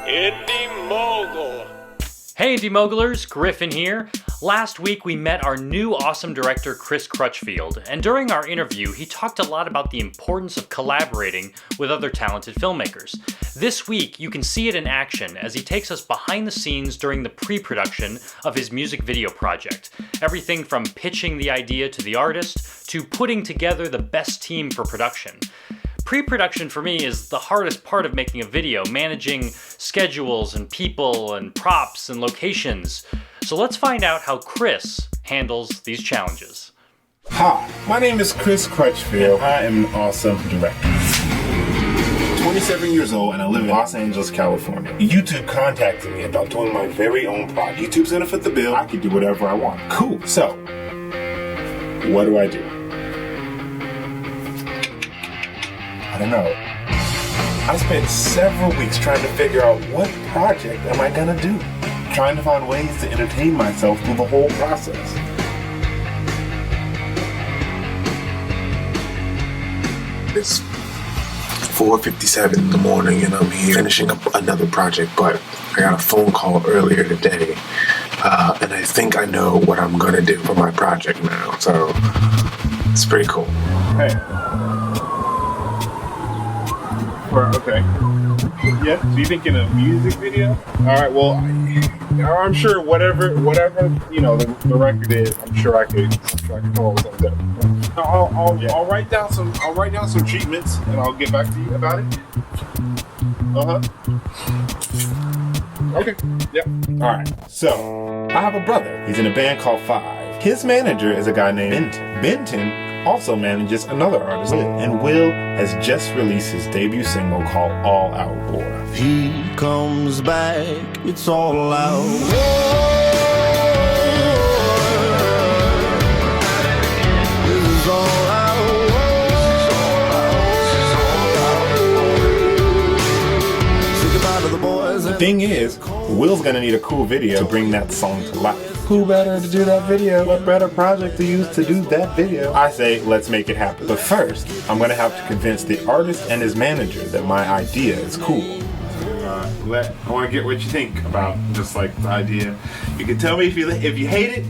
Indy Mogul. Hey Indy Mogulers, Griffin here. Last week we met our new awesome director Chris Crutchfield, and during our interview he talked a lot about the importance of collaborating with other talented filmmakers. This week you can see it in action as he takes us behind the scenes during the pre-production of his music video project. Everything from pitching the idea to the artist, to putting together the best team for production. Pre-production for me is the hardest part of making a video, managing schedules and people and props and locations. So let's find out how Chris handles these challenges. Hi, my name is Chris Crutchfield. I am an awesome director. 27 years old and I live in Los Angeles, California. YouTube contacted me about doing my very own project. YouTube's gonna fit the bill. I can do whatever I want. Cool. So, what do? I don't know. I spent several weeks trying to figure out what project am I gonna do. Trying to find ways to entertain myself through the whole process. It's 4:57 in the morning and I'm here finishing up another project, but I got a phone call earlier today and I think I know what I'm gonna do for my project now, so it's pretty cool. Hey. Okay. Yeah, so you thinking a music video? Alright, well, I'm sure whatever, the record is, I'm sure I could come up with something good. I'll write down some treatments and I'll get back to you about it. Okay. Yep. Alright, so I have a brother. He's in a band called Five. His manager is a guy named Benton. Benton also manages another artist, and Will has just released his debut single called All Out War. He comes back, it's all out war. This is all out war. Say goodbye to the boys. The thing is, Will's gonna need a cool video to bring that song to life. Who better to do that video? What better project to use to do that video? I say, let's make it happen. But first, I'm gonna have to convince the artist and his manager that my idea is cool. I wanna get what you think about just like the idea. You can tell me if you hate it,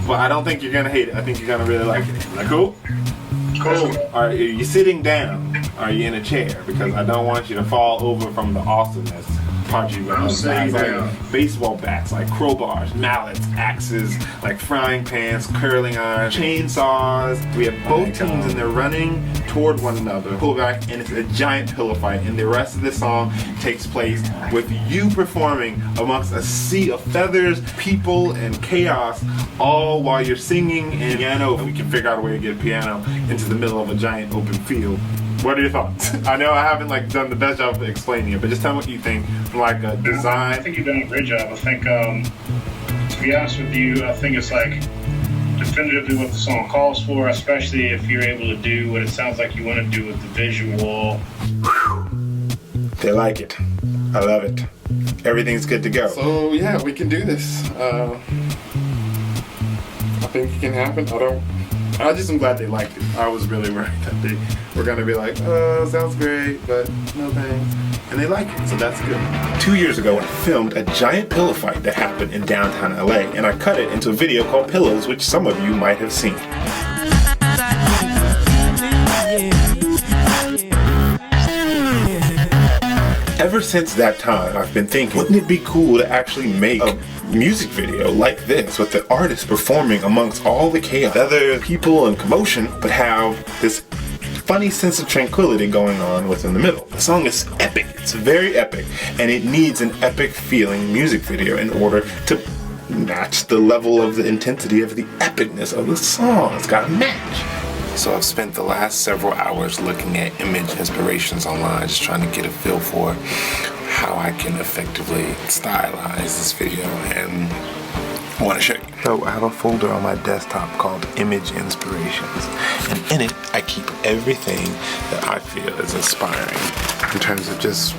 but I don't think you're gonna hate it. I think you're gonna really like it. Like, cool? Cool. Are you sitting down? Are you in a chair? Because I don't want you to fall over from the awesomeness. Like baseball bats, like crowbars, mallets, axes, like frying pans, curling irons, chainsaws. We have both teams and they're running toward one another. Pull back and it's a giant pillow fight, and the rest of the song takes place with you performing amongst a sea of feathers, people, and chaos, all while you're singing and piano. And we can figure out a way to get a piano into the middle of a giant open field. What are your thoughts? I know I haven't done the best job of explaining it, but just tell me what you think from a design. I think you've done a great job. I think, to be honest with you, I think it's definitively what the song calls for, especially if you're able to do what it sounds like you want to do with the visual. They like it. I love it. Everything's good to go. So yeah, we can do this. I think it can happen. I just am glad they liked it. I was really worried that they were gonna be like, sounds great, but no thanks. And they like it, so that's good. 2 years ago, I filmed a giant pillow fight that happened in downtown LA, and I cut it into a video called Pillows, which some of you might have seen. Ever since that time, I've been thinking, wouldn't it be cool to actually make a music video like this with the artist performing amongst all the chaos, other people and commotion, but have this funny sense of tranquility going on within the middle. The song is epic. It's very epic, and it needs an epic feeling music video in order to match the level of the intensity of the epicness of the song. It's got to match. So I've spent the last several hours looking at image inspirations online, just trying to get a feel for how I can effectively stylize this video, and I want to show you. So I have a folder on my desktop called Image Inspirations, and in it I keep everything that I feel is inspiring in terms of just,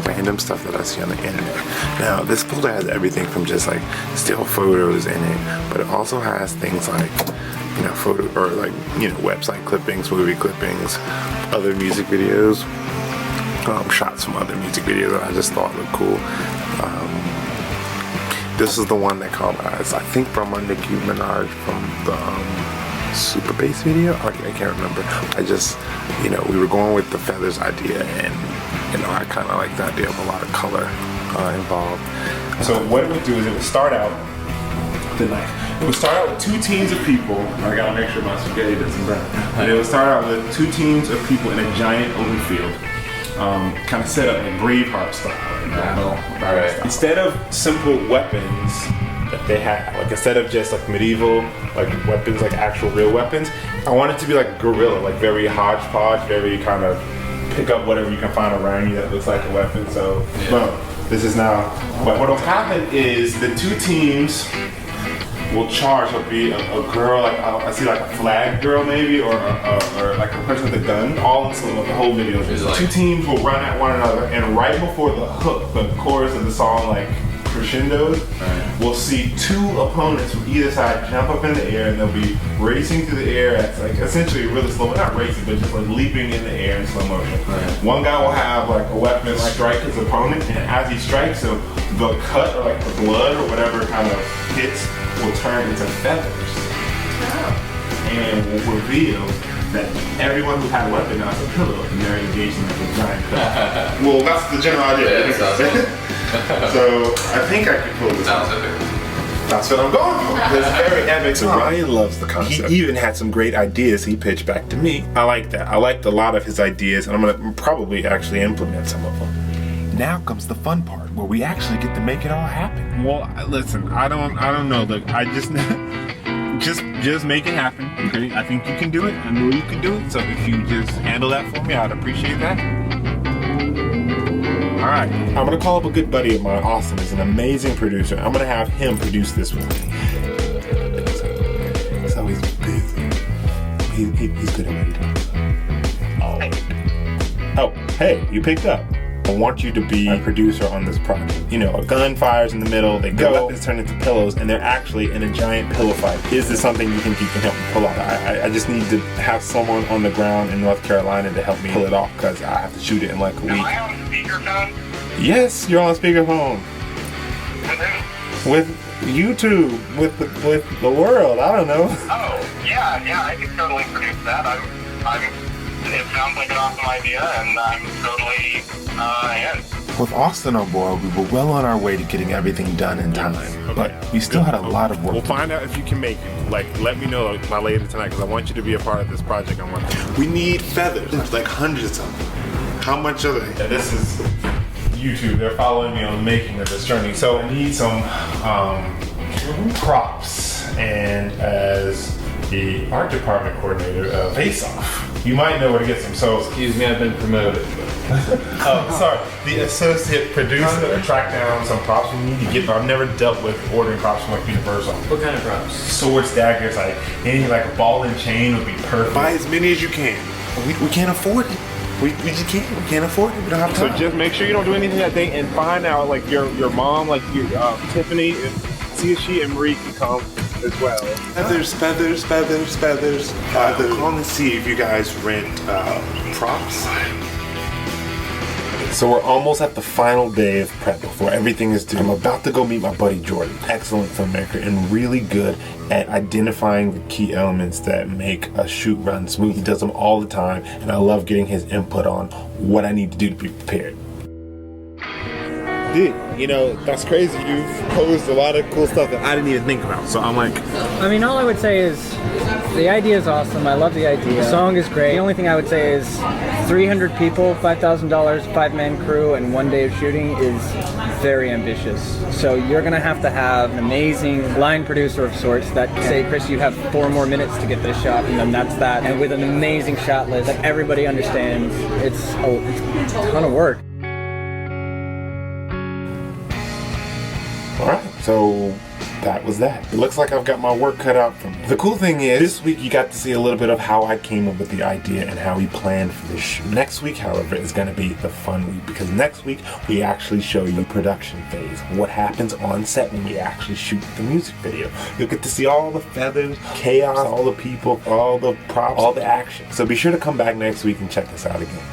random stuff that I see on the internet. Now this folder has everything from just still photos in it, but it also has things like photo or website clippings, movie clippings, other music videos, shot some other music videos that I just thought looked cool. This is the one that caught my eyes, I think from Nicki Minaj from the Super Bass video. I can't remember. I just, we were going with the feathers idea, and I kind of like the idea of a lot of color involved. So what it would do is it would start out with two teams of people. I gotta make sure my spaghetti doesn't burn. And it would start out with two teams of people in a giant open field, kind of set up in Braveheart style. Right. Instead of simple weapons that they had, like instead of just like medieval like weapons, like actual real weapons, I want it to be like guerrilla, like very hodgepodge, very kind of pick up whatever you can find around you that looks like a weapon. So boom, this is now. But what'll happen is the two teams will charge. It'll be a girl, like I see like a flag girl maybe, or like a person with a gun. All in slow, the whole video. Two teams will run at one another, and right before the hook, the chorus of the song like crescendos, we'll see two opponents from either side jump up in the air, and they'll be racing through the air at like essentially really slow, not racing, but just like leaping in the air in slow motion. One guy will have like a weapon strike his opponent, and as he strikes him, the cut or like the blood or whatever kind of hits will turn into feathers, and will reveal that everyone who had a weapon now has a pillow, and they're engaged in like a giant pillow. Well, that's the general idea. So I think I can pull this off. That's what I'm going for. It's very epic. So Ryan loves the concept. He even had some great ideas he pitched back to me. I like that. I liked a lot of his ideas, and I'm gonna probably actually implement some of them. Now comes the fun part, where we actually get to make it all happen. Well, listen, I don't know. Look, I just make it happen. Okay, I think you can do it. I know you can do it. So if you just handle that for me, I'd appreciate that. All right, I'm gonna call up a good buddy of mine. Austin is an amazing producer. I'm gonna have him produce this with me. So he's busy. He's good at what he does. Oh, hey, you picked up. I want you to be a producer on this project. A gun fires in the middle, they go, weapons turn into pillows, and they're actually in a giant pillow fight. Is this something you think you can help me pull off? I just need to have someone on the ground in North Carolina to help me pull it off, because I have to shoot it in like a week. Am I on speakerphone? Yes, you're on speakerphone. With YouTube, with the world, I don't know. Oh, yeah, I can totally produce that. It sounds like an awesome idea, and I'm totally in. With Austin on board, we were well on our way to getting everything done in time, but we still had a lot of work. We'll find out if you can make it. Like, let me know by later tonight, because I want you to be a part of this project I'm working on. We need feathers. There's like hundreds of them. How much are they? Yeah, this is YouTube. They're following me on the making of this journey. So I need some props, and as the art department coordinator of Face Off, you might know where to get some. So excuse me, I've been promoted. Oh, sorry. The associate producer tracked down some props we need to get. I've never dealt with ordering props from like Universal. What kind of props? Swords, daggers, like any like a ball and chain would be perfect. Buy as many as you can. We can't afford it. We just can't. We can't afford it. We don't have time. So just make sure you don't do anything that day, and find out like your mom, like your Tiffany, and see if she and Marie can come as well. Feathers. I'm calling to see if you guys rent props. So we're almost at the final day of prep before everything is due. I'm about to go meet my buddy Jordan, excellent filmmaker and really good at identifying the key elements that make a shoot run smooth. He does them all the time, and I love getting his input on what I need to do to be prepared. Dude, that's crazy. You've posed a lot of cool stuff that I didn't even think about. So I'm like... I mean, all I would say is the idea is awesome. I love the idea. The song is great. The only thing I would say is 300 people, $5,000, 5-man crew, and 1 day of shooting is very ambitious. So you're going to have an amazing line producer of sorts that say, Chris, you have 4 more minutes to get this shot, and then that's that. And with an amazing shot list that everybody understands, it's a ton of work. All right, so that was that. It looks like I've got my work cut out for me. The cool thing is, this week you got to see a little bit of how I came up with the idea and how we planned for this shoot. Next week, however, is going to be the fun week, because next week we actually show you the production phase, what happens on set when we actually shoot the music video. You'll get to see all the feathers, chaos, all the people, all the props, all the action. So be sure to come back next week and check us out again.